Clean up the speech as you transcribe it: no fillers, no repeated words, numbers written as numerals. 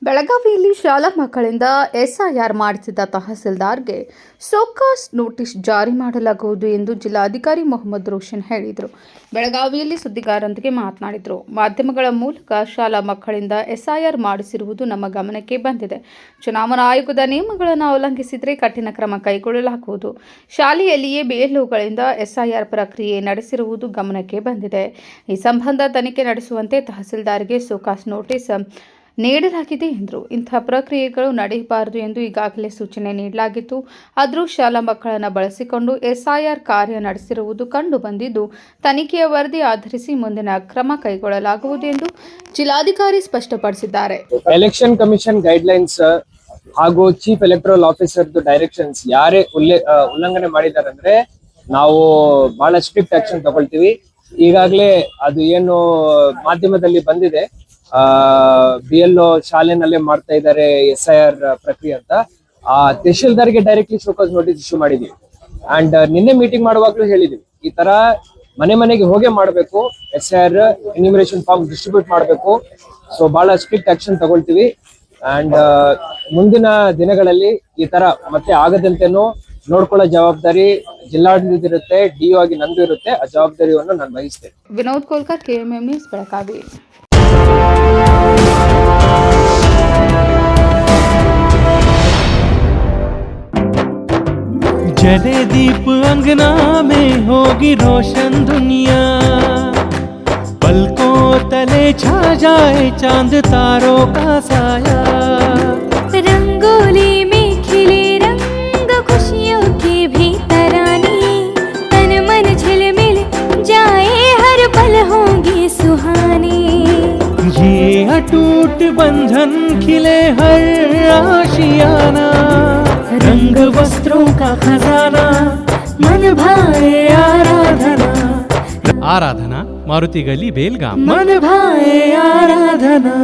ಬೆಳಗಾವಿಯಲ್ಲಿ ಶಾಲಾ ಮಕ್ಕಳಿಂದ ಎಸ್ಐಆರ್ ಮಾಡಿಸಿದ ತಹಸೀಲ್ದಾರ್ಗೆ ಸೋಕಾಸ್ ನೋಟಿಸ್ ಜಾರಿ ಮಾಡಲಾಗುವುದು ಎಂದು ಜಿಲ್ಲಾಧಿಕಾರಿ ಮೊಹಮ್ಮದ್ ರೋಷನ್ ಹೇಳಿದರು. ಬೆಳಗಾವಿಯಲ್ಲಿ ಸುದ್ದಿಗಾರರೊಂದಿಗೆ ಮಾತನಾಡಿದರು. ಮಾಧ್ಯಮಗಳ ಮೂಲಕ ಶಾಲಾ ಮಕ್ಕಳಿಂದ ಎಸ್ಐಆರ್ ಮಾಡಿಸಿರುವುದು ನಮ್ಮ ಗಮನಕ್ಕೆ ಬಂದಿದೆ. ಚುನಾವಣಾ ಆಯೋಗದ ನಿಯಮಗಳನ್ನು ಉಲ್ಲಂಘಿಸಿದರೆ ಕಠಿಣ ಕ್ರಮ ಕೈಗೊಳ್ಳಲಾಗುವುದು. ಶಾಲೆಯಲ್ಲಿಯೇ ಬಿಎಲ್ಒಗಳಿಂದ ಎಸ್ಐಆರ್ ಪ್ರಕ್ರಿಯೆ ನಡೆಸಿರುವುದು ಗಮನಕ್ಕೆ ಬಂದಿದೆ. ಈ ಸಂಬಂಧ ತನಿಖೆ ನಡೆಸುವಂತೆ ತಹಸೀಲ್ದಾರ್ಗೆ ಸೋಕಾಸ್ ನೋಟಿಸ್ ನೀಡಲಾಗಿದೆ ಎಂದರು. ಇಂತಹ ಪ್ರಕ್ರಿಯೆಗಳು ನಡೆಯಬಾರದು ಎಂದು ಈಗಾಗಲೇ ಸೂಚನೆ ನೀಡಲಾಗಿತ್ತು. ಆದರೂ ಶಾಲಾ ಮಕ್ಕಳನ್ನು ಬಳಸಿಕೊಂಡು ಎಸ್ಐಆರ್ ಕಾರ್ಯ ನಡೆಸಿರುವುದು ಕಂಡು ಬಂದಿದ್ದು, ತನಿಖೆಯ ವರದಿ ಆಧರಿಸಿ ಮುಂದಿನ ಕ್ರಮ ಕೈಗೊಳ್ಳಲಾಗುವುದು ಎಂದು ಜಿಲ್ಲಾಧಿಕಾರಿ ಸ್ಪಷ್ಟಪಡಿಸಿದ್ದಾರೆ. ಎಲೆಕ್ಷನ್ ಕಮಿಷನ್ ಗೈಡ್ಲೈನ್ಸ್ ಹಾಗೂ ಚೀಫ್ ಎಲೆಕ್ಟರಲ್ ಆಫೀಸರ್ ಡೈರೆಕ್ಷನ್ಸ್ ಯಾರೇ ಉಲ್ಲಂಘನೆ ಮಾಡಿದ್ದಾರೆ ಅಂದ್ರೆ ನಾವು ಬಹಳ ಸ್ಟ್ರಿಕ್ಟ್ ಆಕ್ಷನ್ ತಗೊಳ್ತೀವಿ. ಈಗಾಗಲೇ ಅದು ಏನು ಮಾಧ್ಯಮದಲ್ಲಿ ಬಂದಿದೆ, BLO ಶಾಲೆನಲ್ಲೇ ಮಾಡ್ತಾ ಇದ್ದಾರೆ SIR ಪ್ರಕ್ರಿಯೆ ಅಂತ. ತಹಶೀಲ್ದಾರ್ಗೆ ಡೈರೆಕ್ಟ್ಲಿ ಶೋಕಾಸ್ ನೋಟಿಸ್ ಇಶ್ಯೂ ಮಾಡಿದೀವಿ. ಅಂಡ್ ನಿನ್ನೆ ಮೀಟಿಂಗ್ ಮಾಡುವಾಗ್ಲೂ ಹೇಳಿದೀವಿ, ಈ ತರ ಮನೆ ಮನೆಗೆ ಹೋಗೇ ಮಾಡಬೇಕು, SIR ಎನ್ಯುಮರೇಷನ್ ಫಾರ್ಮ್ ಡಿಸ್ಟ್ರಿಬ್ಯೂಟ್ ಮಾಡಬೇಕು. ಸೊ ಬಹಳ ಸ್ಟ್ರಿಕ್ಟ್ ಆಕ್ಷನ್ ತಗೊಳ್ತೀವಿ. ಅಂಡ್ ಮುಂದಿನ ದಿನಗಳಲ್ಲಿ ಈ ತರ ಮತ್ತೆ ಆಗದಂತೆನೂ ನೋಡ್ಕೊಳ್ಳೋ ಜವಾಬ್ದಾರಿ ಜಿಲ್ಲಾಡಳಿತ ಇರುತ್ತೆ, DO ಆಗಿ ನಂದು ಇರುತ್ತೆ. ಆ ಜವಾಬ್ದಾರಿಯನ್ನು ನಾನು ವಹಿಸ್ತೇನೆ. Vinod Kolkar, KMM news, Belagavi. जले दीप अंगना में होगी रोशन दुनिया, पलकों तले छा जाए चांद तारों का साया, रंगोली में खिले रंग खुशियों के भी तराने, तन मन झिलमिल जाए हर पल होंगे सुहाने, ये अटूट बंधन खिले हर आशियाना, रंग वस्त्रों का खजाना, मन भाए आराधना मारुति गली बेलगाम, मन भाए आराधना।